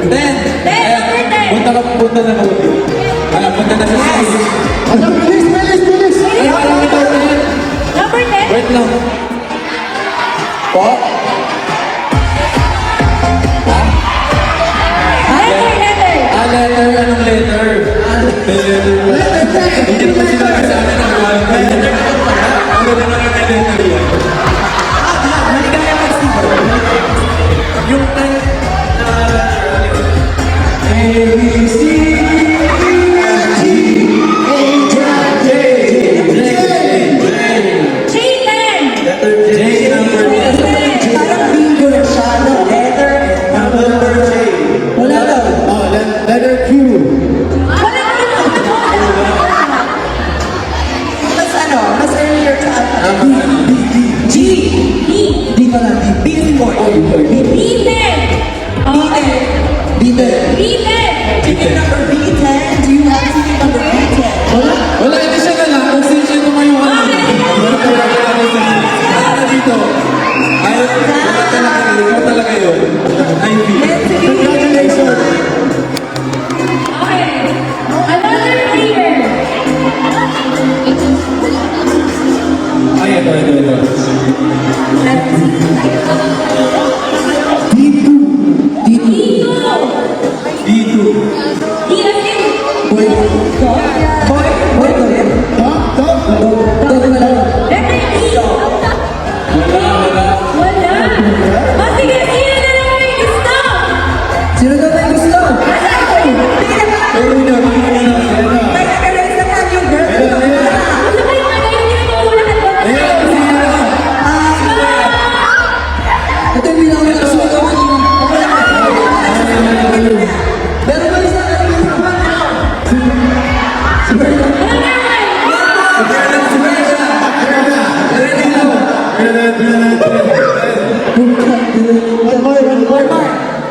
Ten. Punta na mabuti. Punta na sa six. Bilis! Number 10. Wait lang. Po? Letter. Letter. Anong letter? Hindi naman sinabi sa amin ang mga letter. Ano na naman ang letter yan? Yung ABC, J number 10. Parang bingo na siya, no? Letter Number J. Wala daw. Letter Q. Mas earlier sa G. D pala, D. B is boy. Ticket number B10. Do you have ticket number B10? Wala, hindi siya na lang. Kung sino siya tumayo ka lang. Dito. Ayaw, ikaw talaga yun. Ivy. Congratulations. Okay. Another player. Ay, ito. D2. Boy. Boy to yan. Sino daw tayo gusto? May nag-arrange na lang yung girl. Ito yung bilang ng gusto ko kanina. Pero ba isa na rin yung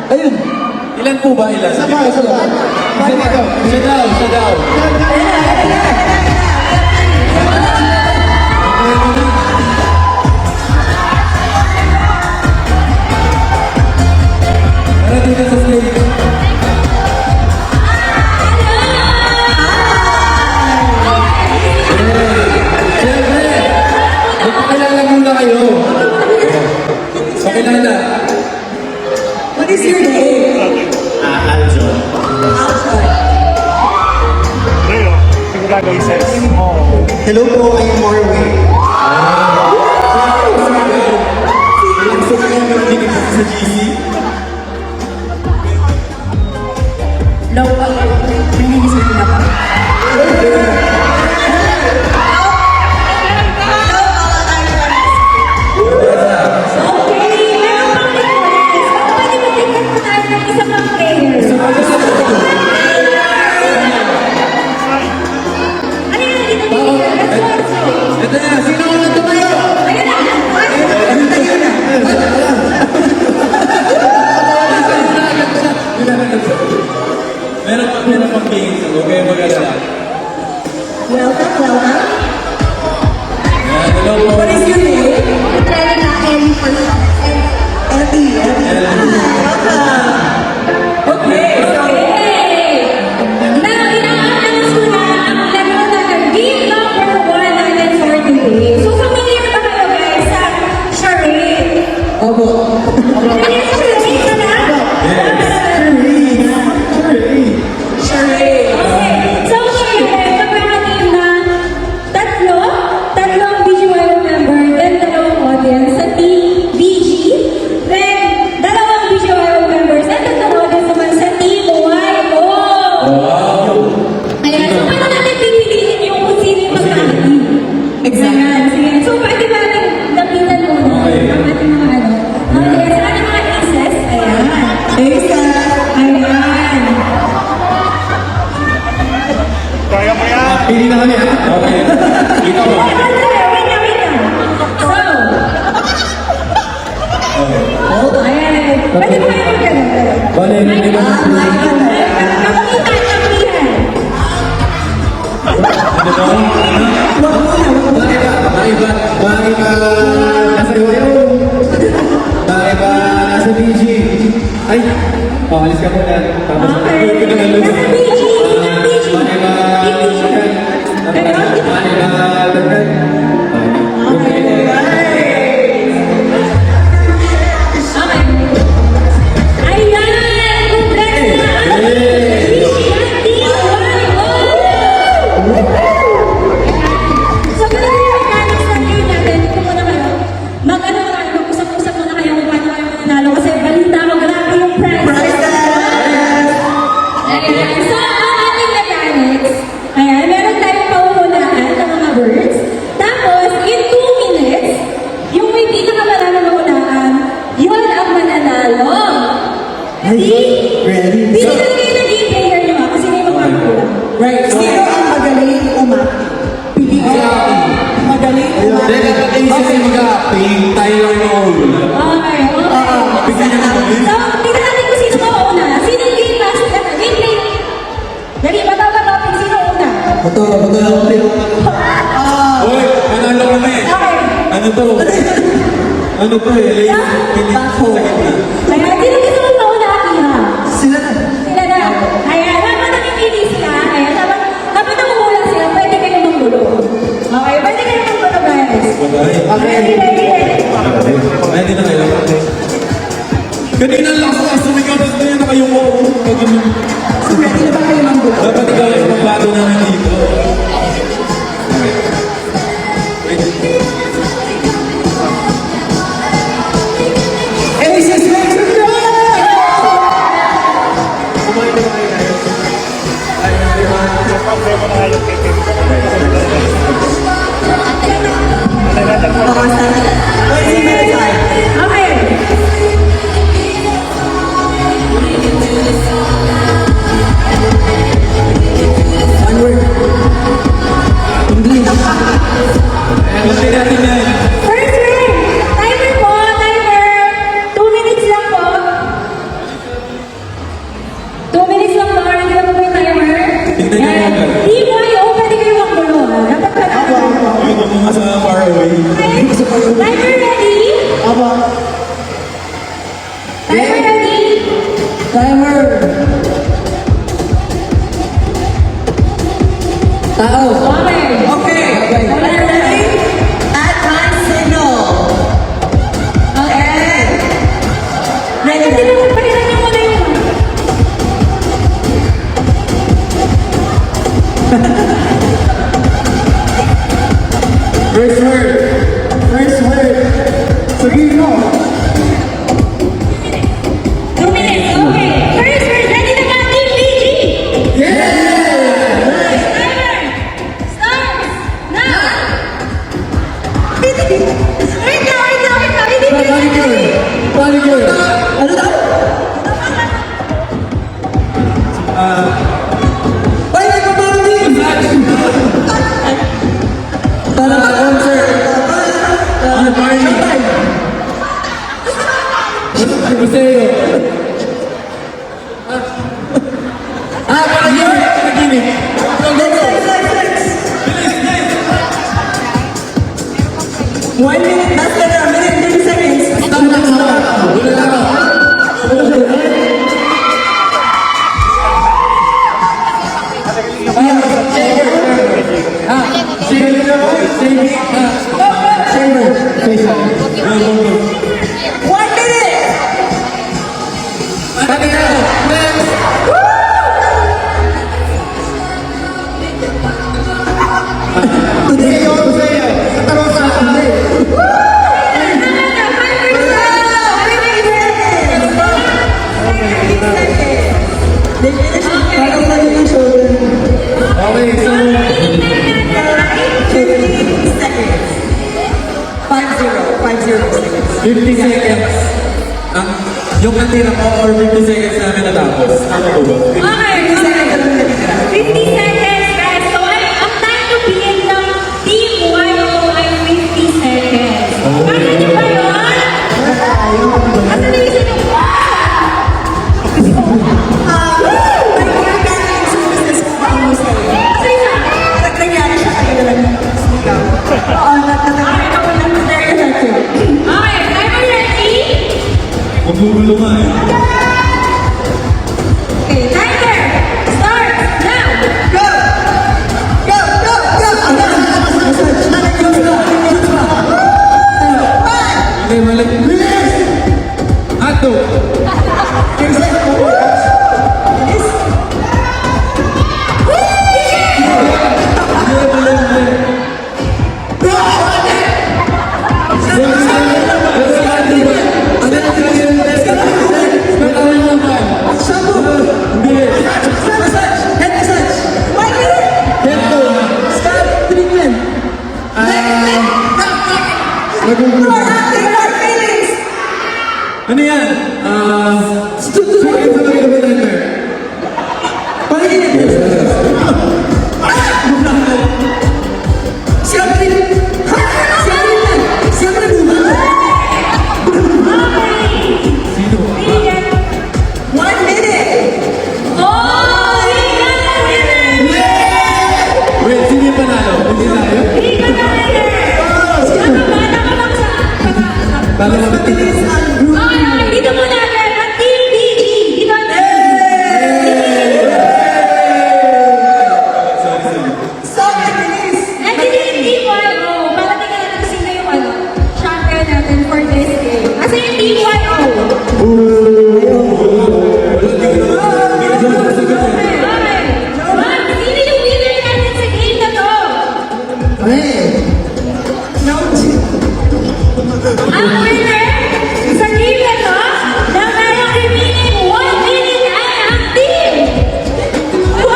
Ayun. Ilan po ba? Ilan? Isa pa. Siya daw. Tara dito sa stage. Siyempre, magpakilala muna kayo. Pakilala. What is your name? Aljon. Hello po, I'm Marwin. Ilang sa kanya hindi ka sa GC? No, naninisip na pa. Ito na, sino ang tumayo? Meron pang games. Huwag kayo mag-alala. Welcome. Hello po. What is your name? Ellie. Welcome. Okay. Opo. Tatlong visual member, then dalawang audience sa team BG, then dalawang visual members, and tatlong audience naman sa team YO. Ayan, so paano natin pipiliin yung kung sino yung magkakateam? Exactly. Ayan, sige. So pwede ba natin lapitan muna ang ating mga audience, ang ating mga aces? Ayan. Ayan. Kaya mo yan. Pili na kami, ha? Okay. Ito. Wait lang. So, ayan. Pwede ba yung magkakateam? Bale, hindi ba? Kapitan. Ano ba? Bakit ba nasa Yoyo? Bakit ba nasa BG? Ay, alis ka muna. Tapos, Okay. ito na lang. Nasa BG. Sino ang BG? Mani ba? Team BG. Ganon? Mani ba? Okay. Ayan! Congrats na! So, ganun yung mechanics ng game natin. Dito muna kayo. Mag-usap-usap muna kayo kung paano kayo mananalo. Kasi balita ko, grabe yung prizes. Ayan. So, ang ating mechanics, ayan, meron tayong pauunahan ng mga words. Tapos, in 2 minutes, yung may pinakamarami na unahan, yun ang mananalo. Ready? Ready? Pili na kayo ng game player nyo kasi may magpapakulang. Right. Sino ang magaling umati? Pili ka. Magaling umati. Hindi, kapag isa mag-a-acting, tayo lang yung mahuhula. Okay, okay. Bigyan niyo naman. So, tingnan natin kung sino mauna. Sino yung game master? Game player? Dali, bataw-bataw. Sino una? Bato. Uy, manalo kami. Okay. Ano to? Ano to eh? Bako. Ayan, sino gusto mo mauna, Akira? Sila na. Sila na. Ayan, habang nakikili sila, ayan, habang namumula sila, pwede kayo manggulo. Okay, pwede kayo manggulo, guys. Ready, ready, ready. Ay, hindi na kayo. Kanina lang ako sumigaw, tapos ganyan na kayo mo. Ready na ba kayo manggulo? Dapat ikaw yung magbago namin dito. Aces, make some Okay. One word. English. Kasi natin yan. First round. Timer po, timer. 2 minutes lang po. 2 minutes lang po. Nandiyan na po yung timer. Tignan niyo Ayan. ako. Team 1, pwede kayo manggulo. Dapat ka na. Uy, kung mga sa far away. Okay. Timer ready? Aba. Timer ready? Timer. Tao. Okay. Okay. Wala na ready? At my signal. Okay. Ready na din. Palitan niyo muna yun. First word. First word. Sabihin mo. 2 minutes. Okay. First word. Ready na ba? Team BG? Nice. Timer. Starts now. Wait lang. Paano yun? Ano daw? Ay, nagpapangin! Para ma-concert. Ano pa rin? Ano ba sa'yo? Parang yun! Panaginip! One minute, last na 30 seconds. Stop na ako! Wala na ako! One minute! Today, yung sa'yo. Katarong sa akin. Okay, so... 50 seconds. Yung natira ko or 50 seconds namin natapos. Ano po ba? Okay. 50 seconds, guys. So, ang time to begin ng Team YO ay 50 seconds. Kaya niyo ba yun? Asa na yung sino? Okay, timer ready? Magugulo nga eh. Okay, timer! Start now! Go! Go! Go! Go! Okay, mali. Ato. Ano yan? Sino? One minute! Oh! Wait, sino yung panalo? Hindi tayo? Talo ka ba? Okay, dito muna agad. Ang Team BG. Dito agad. Sorry, bilis! And hindi yung Team YO. Para tingnan natin kung sino yung champion natin for this game. Kasi yung Team YO. Okay. Ma'am, sino yung winner natin sa game na to? Ang winner sa game na to na mayroong remaining 1 minute ay ang Team YO!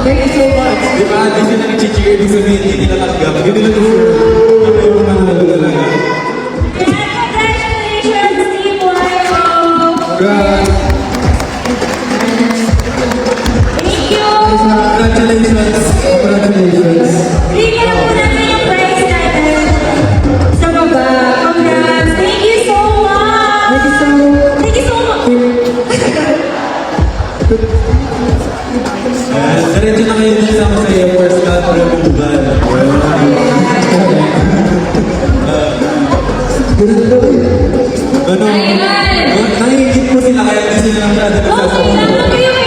Thank you so much. Di ba, di sila nag-cheer, ibig sabihin, hindi nila tanggap. Hindi nila deserve. Hindi mo manalo talaga. Congratulations, Team YO! Congrats. Thank you! Congratulations. Congratulations. Bigyan na po natin yung prize natin sa baba. Congrats! Thank you so much! Thank you so much! Diretso na kayo sa masaya personal removal. Ano? Ayan! Nangingit po sila kaya hindi sila masyado Okay lang, huwag kayong